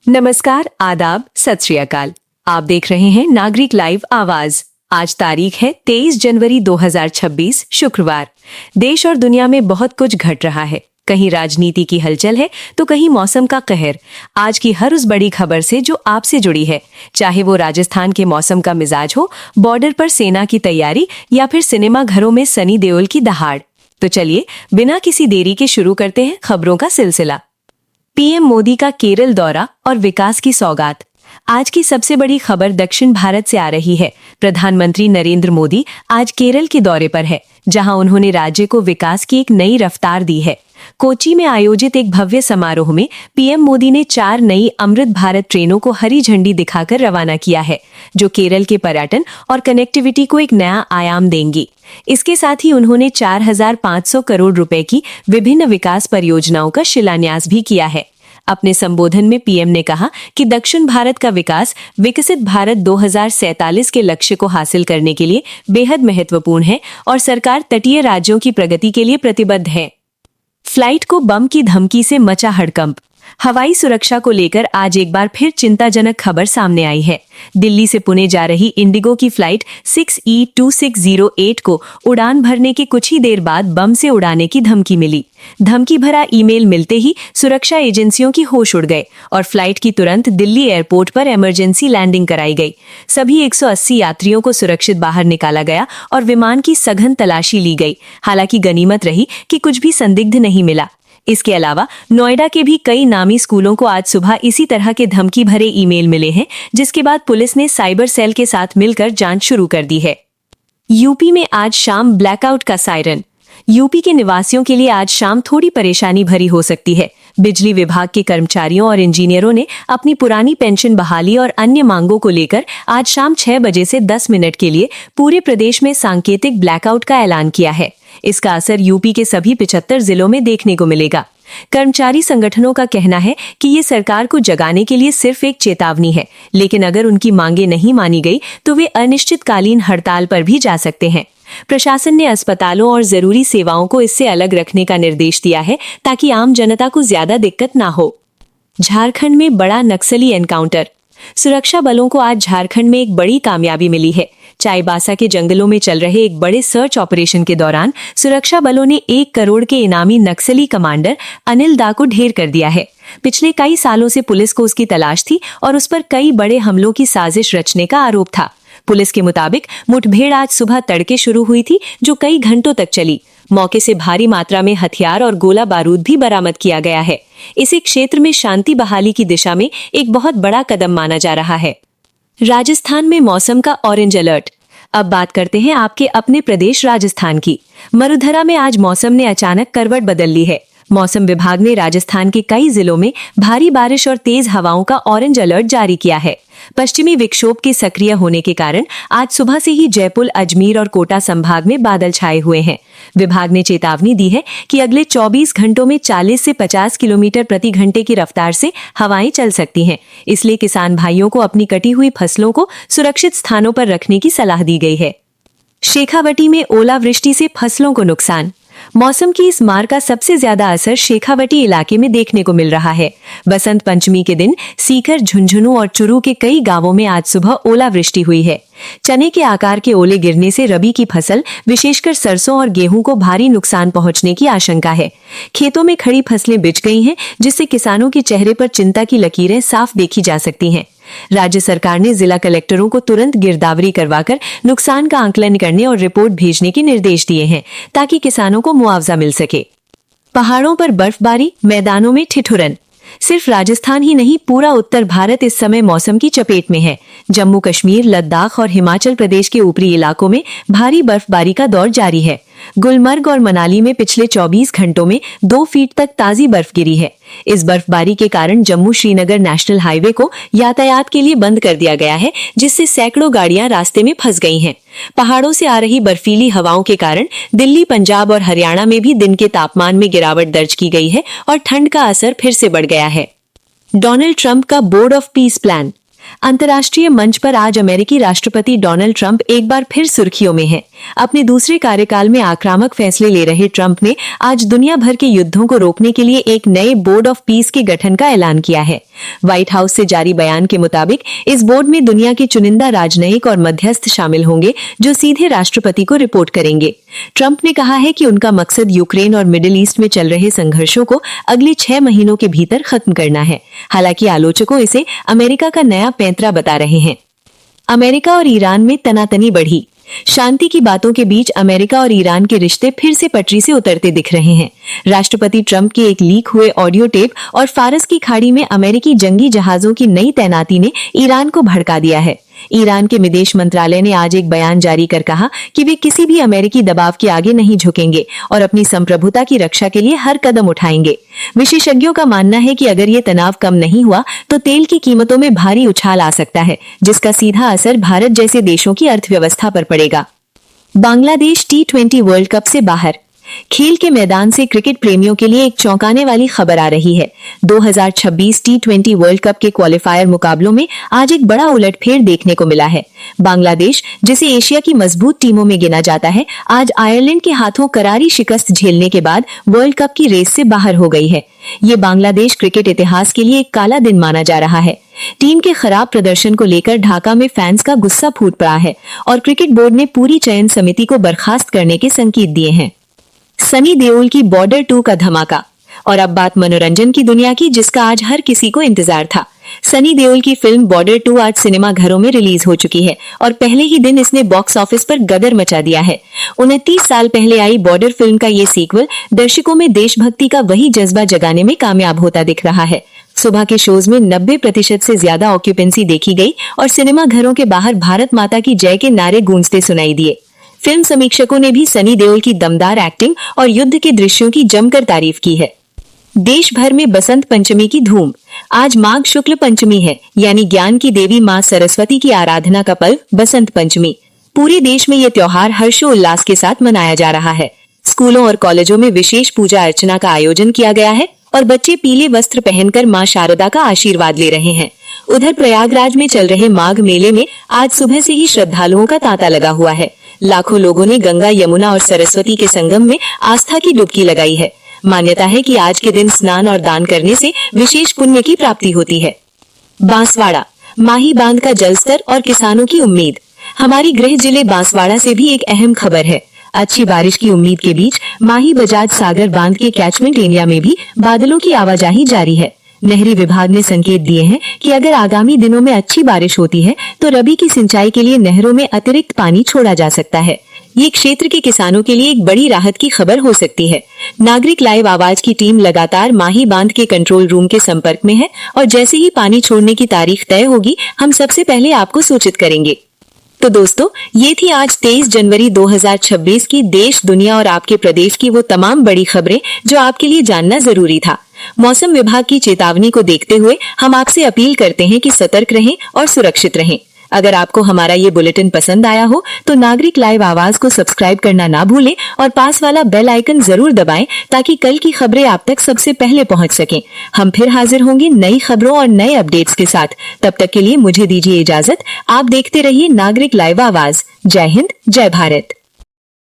नमस्कार, आदाब, सत श्री अकाल। आप देख रहे हैं नागरिक लाइव आवाज। आज तारीख है 23 जनवरी 2026 शुक्रवार। देश और दुनिया में बहुत कुछ घट रहा है। कहीं राजनीति की हलचल है तो कहीं मौसम का कहर। आज की हर उस बड़ी खबर से जो आपसे जुड़ी है, चाहे वो राजस्थान के मौसम का मिजाज हो, बॉर्डर पर सेना की तैयारी या फिर सिनेमा घरों में सनी देओल की दहाड़। तो चलिए बिना किसी देरी के शुरू करते हैं खबरों का सिलसिला। पीएम मोदी का केरल दौरा और विकास की सौगात। आज की सबसे बड़ी खबर दक्षिण भारत से आ रही है। प्रधानमंत्री नरेंद्र मोदी आज केरल के दौरे पर है, जहां उन्होंने राज्य को विकास की एक नई रफ्तार दी है। कोची में आयोजित एक भव्य समारोह में पीएम मोदी ने 4 नई अमृत भारत ट्रेनों को हरी झंडी दिखाकर रवाना किया है, जो केरल के पर्यटन और कनेक्टिविटी को एक नया आयाम देंगी। इसके साथ ही उन्होंने 4,500 करोड़ रुपए की विभिन्न विकास परियोजनाओं का शिलान्यास भी किया है। अपने संबोधन में पीएम ने कहा कि दक्षिण भारत का विकास विकसित भारत 2047 के लक्ष्य को हासिल करने के लिए बेहद महत्वपूर्ण है और सरकार तटीय राज्यों की प्रगति के लिए प्रतिबद्ध है। फ्लाइट को बम की धमकी से मचा हड़कंप। हवाई सुरक्षा को लेकर आज एक बार फिर चिंताजनक खबर सामने आई है। दिल्ली से पुणे जा रही इंडिगो की फ्लाइट 6E2608 को उड़ान भरने के कुछ ही देर बाद बम से उड़ाने की धमकी मिली। धमकी भरा ईमेल मिलते ही सुरक्षा एजेंसियों की होश उड़ गए और फ्लाइट की तुरंत दिल्ली एयरपोर्ट पर इमरजेंसी लैंडिंग कराई गई। सभी 180 यात्रियों को सुरक्षित बाहर निकाला गया और विमान की सघन तलाशी ली गई। हालांकि गनीमत रही कि कुछ भी संदिग्ध नहीं मिला। इसके अलावा नोएडा के भी कई नामी स्कूलों को आज सुबह इसी तरह के धमकी भरे ईमेल मिले हैं, जिसके बाद पुलिस ने साइबर सेल के साथ मिलकर जांच शुरू कर दी है। यूपी में आज शाम ब्लैकआउट का सायरन। यूपी के निवासियों के लिए आज शाम थोड़ी परेशानी भरी हो सकती है। बिजली विभाग के कर्मचारियों और इंजीनियरों ने अपनी पुरानी पेंशन बहाली और अन्य मांगों को लेकर आज शाम 6 बजे से 10 मिनट के लिए पूरे प्रदेश में सांकेतिक ब्लैकआउट का ऐलान किया है। इसका असर यूपी के सभी 75 जिलों में देखने को मिलेगा। कर्मचारी संगठनों का कहना है कि ये सरकार को जगाने के लिए सिर्फ एक चेतावनी है, लेकिन अगर उनकी मांगे नहीं मानी गई तो वे अनिश्चितकालीन हड़ताल पर भी जा सकते हैं। प्रशासन ने अस्पतालों और जरूरी सेवाओं को इससे अलग रखने का निर्देश दिया है, ताकि आम जनता को ज्यादा दिक्कत ना हो। झारखंड में बड़ा नक्सली एनकाउंटर। सुरक्षा बलों को आज झारखंड में एक बड़ी कामयाबी मिली है। चाईबासा के जंगलों में चल रहे एक बड़े सर्च ऑपरेशन के दौरान सुरक्षा बलों ने 1 करोड़ के इनामी नक्सली कमांडर अनिल दा को ढेर कर दिया है। पिछले कई सालों से पुलिस को उसकी तलाश थी और उस पर कई बड़े हमलों की साजिश रचने का आरोप था। पुलिस के मुताबिक मुठभेड़ आज सुबह तड़के शुरू हुई थी, जो कई घंटों तक चली। मौके से भारी मात्रा में हथियार और गोला बारूद भी बरामद किया गया है। इसे क्षेत्र में शांति बहाली की दिशा में एक बहुत बड़ा कदम माना जा रहा है। राजस्थान में मौसम का ऑरेंज अलर्ट। अब बात करते हैं आपके अपने प्रदेश राजस्थान की। मरुधरा में आज मौसम ने अचानक करवट बदल ली है। मौसम विभाग ने राजस्थान के कई जिलों में भारी बारिश और तेज हवाओं का ऑरेंज अलर्ट जारी किया है। पश्चिमी विक्षोभ के सक्रिय होने के कारण आज सुबह से ही जयपुर, अजमेर और कोटा संभाग में बादल छाए हुए हैं। विभाग ने चेतावनी दी है कि अगले 24 घंटों में 40 से 50 किलोमीटर प्रति घंटे की रफ्तार से हवाएं चल सकती हैं। इसलिए किसान भाइयों को अपनी कटी हुई फसलों को सुरक्षित स्थानों पर रखने की सलाह दी गई है। शेखावटी में ओलावृष्टि से फसलों को नुकसान। मौसम की इस मार का सबसे ज्यादा असर शेखावटी इलाके में देखने को मिल रहा है। बसंत पंचमी के दिन सीकर, झुंझुनू और चुरू के कई गांवों में आज सुबह ओलावृष्टि हुई है। चने के आकार के ओले गिरने से रबी की फसल, विशेषकर सरसों और गेहूं को भारी नुकसान पहुंचने की आशंका है। खेतों में खड़ी फसलें बिछ गई हैं, जिससे किसानों के चेहरे पर चिंता की लकीरें साफ देखी जा सकती हैं। राज्य सरकार ने जिला कलेक्टरों को तुरंत गिरदावरी करवाकर नुकसान का आंकलन करने और रिपोर्ट भेजने के निर्देश दिए हैं, ताकि किसानों को मुआवजा मिल सके। पहाड़ों पर बर्फबारी, मैदानों में ठिठुरन। सिर्फ राजस्थान ही नहीं, पूरा उत्तर भारत इस समय मौसम की चपेट में है। जम्मू कश्मीर, लद्दाख और हिमाचल प्रदेश के ऊपरी इलाकों में भारी बर्फबारी का दौर जारी है। गुलमर्ग और मनाली में पिछले 24 घंटों में 2 फीट तक ताजी बर्फ गिरी है। इस बर्फबारी के कारण जम्मू श्रीनगर नेशनल हाईवे को यातायात के लिए बंद कर दिया गया है, जिससे सैकड़ों गाड़ियां रास्ते में फंस गई हैं। पहाड़ों से आ रही बर्फीली हवाओं के कारण दिल्ली, पंजाब और हरियाणा में भी दिन के तापमान में गिरावट दर्ज की गई है और ठंड का असर फिर से बढ़ गया है। डोनाल्ड ट्रंप का बोर्ड ऑफ पीस प्लान। अंतर्राष्ट्रीय मंच पर आज अमेरिकी राष्ट्रपति डोनाल्ड ट्रंप एक बार फिर सुर्खियों में हैं। अपने दूसरे कार्यकाल में आक्रामक फैसले ले रहे ट्रंप ने आज दुनिया भर के युद्धों को रोकने के लिए एक नए बोर्ड ऑफ पीस के गठन का ऐलान किया है। व्हाइट हाउस से जारी बयान के मुताबिक इस बोर्ड में दुनिया के चुनिंदा राजनयिक और मध्यस्थ शामिल होंगे जो सीधे राष्ट्रपति को रिपोर्ट करेंगे। ट्रंप ने कहा है कि उनका मकसद यूक्रेन और मिडिल ईस्ट में चल रहे संघर्षों को अगले 6 महीनों के भीतर खत्म करना है। हालांकि आलोचकों इसे अमेरिका का नया पैंतरा बता रहे हैं। अमेरिका और ईरान में तनातनी बढ़ी। शांति की बातों के बीच अमेरिका और ईरान के रिश्ते फिर से पटरी से उतरते दिख रहे हैं। राष्ट्रपति ट्रंप के एक लीक हुए ऑडियो टेप और फारस की खाड़ी में अमेरिकी जंगी जहाजों की नई तैनाती ने ईरान को भड़का दिया है। ईरान के विदेश मंत्रालय ने आज एक बयान जारी कर कहा कि वे किसी भी अमेरिकी दबाव के आगे नहीं झुकेंगे और अपनी संप्रभुता की रक्षा के लिए हर कदम उठाएंगे। विशेषज्ञों का मानना है कि अगर ये तनाव कम नहीं हुआ तो तेल की कीमतों में भारी उछाल आ सकता है, जिसका सीधा असर भारत जैसे देशों की अर्थव्यवस्था पर पड़ेगा। बांग्लादेश T20 वर्ल्ड कप से बाहर। खेल के मैदान से क्रिकेट प्रेमियों के लिए एक चौंकाने वाली खबर आ रही है। 2026 T20 वर्ल्ड कप के क्वालिफायर मुकाबलों में आज एक बड़ा उलटफेर देखने को मिला है। बांग्लादेश, जिसे एशिया की मजबूत टीमों में गिना जाता है, आज आयरलैंड के हाथों करारी शिकस्त झेलने के बाद वर्ल्ड कप की रेस से बाहर हो गई है। ये बांग्लादेश क्रिकेट इतिहास के लिए एक काला दिन माना जा रहा है। टीम के खराब प्रदर्शन को लेकर ढाका में फैंस का गुस्सा फूट पड़ा है और क्रिकेट बोर्ड ने पूरी चयन समिति को बर्खास्त करने के संकेत दिए हैं। सनी देओल की बॉर्डर 2 का धमाका। और अब बात मनोरंजन की दुनिया की, जिसका आज हर किसी को इंतजार था। सनी देओल की फिल्म बॉर्डर 2 आज सिनेमा घरों में रिलीज हो चुकी है और पहले ही दिन इसने बॉक्स ऑफिस पर गदर मचा दिया है। 29 साल पहले आई बॉर्डर फिल्म का ये सीक्वल दर्शकों में देशभक्ति का वही जज्बा जगाने में कामयाब होता दिख रहा है। सुबह के शोज में 90% से ज्यादा ऑक्यूपेंसी देखी गई और सिनेमा घरों के बाहर भारत माता की जय के नारे गूंजते सुनाई दिए। फिल्म समीक्षकों ने भी सनी देओल की दमदार एक्टिंग और युद्ध के दृश्यों की जमकर तारीफ की है। देश भर में बसंत पंचमी की धूम। आज माघ शुक्ल पंचमी है, यानी ज्ञान की देवी माँ सरस्वती की आराधना का पर्व बसंत पंचमी। पूरे देश में ये त्योहार हर्षोल्लास के साथ मनाया जा रहा है। स्कूलों और कॉलेजों में विशेष पूजा अर्चना का आयोजन किया गया है और बच्चे पीले वस्त्र पहनकर माँ शारदा का आशीर्वाद ले रहे हैं। उधर प्रयागराज में चल रहे माघ मेले में आज सुबह से ही श्रद्धालुओं का तांता लगा हुआ है। लाखों लोगों ने गंगा, यमुना और सरस्वती के संगम में आस्था की डुबकी लगाई है। मान्यता है कि आज के दिन स्नान और दान करने से विशेष पुण्य की प्राप्ति होती है। बांसवाड़ा, माही बांध का जलस्तर और किसानों की उम्मीद। हमारी गृह जिले बांसवाड़ा से भी एक अहम खबर है। अच्छी बारिश की उम्मीद के बीच माही बजाज सागर बांध के कैचमेंट एरिया में भी बादलों की आवाजाही जारी है। नहरी विभाग ने संकेत दिए हैं कि अगर आगामी दिनों में अच्छी बारिश होती है तो रबी की सिंचाई के लिए नहरों में अतिरिक्त पानी छोड़ा जा सकता है। ये क्षेत्र के किसानों के लिए एक बड़ी राहत की खबर हो सकती है। नागरिक लाइव आवाज की टीम लगातार माही बांध के कंट्रोल रूम के संपर्क में है और जैसे ही पानी छोड़ने की तारीख तय होगी, हम सबसे पहले आपको सूचित करेंगे। तो दोस्तों, ये थी आज 23 जनवरी 2026 की देश, दुनिया और आपके प्रदेश की वो तमाम बड़ी खबरें जो आपके लिए जानना जरूरी था। मौसम विभाग की चेतावनी को देखते हुए हम आपसे अपील करते हैं कि सतर्क रहें और सुरक्षित रहें। अगर आपको हमारा ये बुलेटिन पसंद आया हो तो नागरिक लाइव आवाज को सब्सक्राइब करना ना भूलें और पास वाला बेल आइकन जरूर दबाएं ताकि कल की खबरें आप तक सबसे पहले पहुंच सकें। हम फिर हाजिर होंगे नई खबरों और नए अपडेट्स के साथ। तब तक के लिए मुझे दीजिए इजाजत। आप देखते रहिए नागरिक लाइव आवाज। जय हिंद, जय भारत।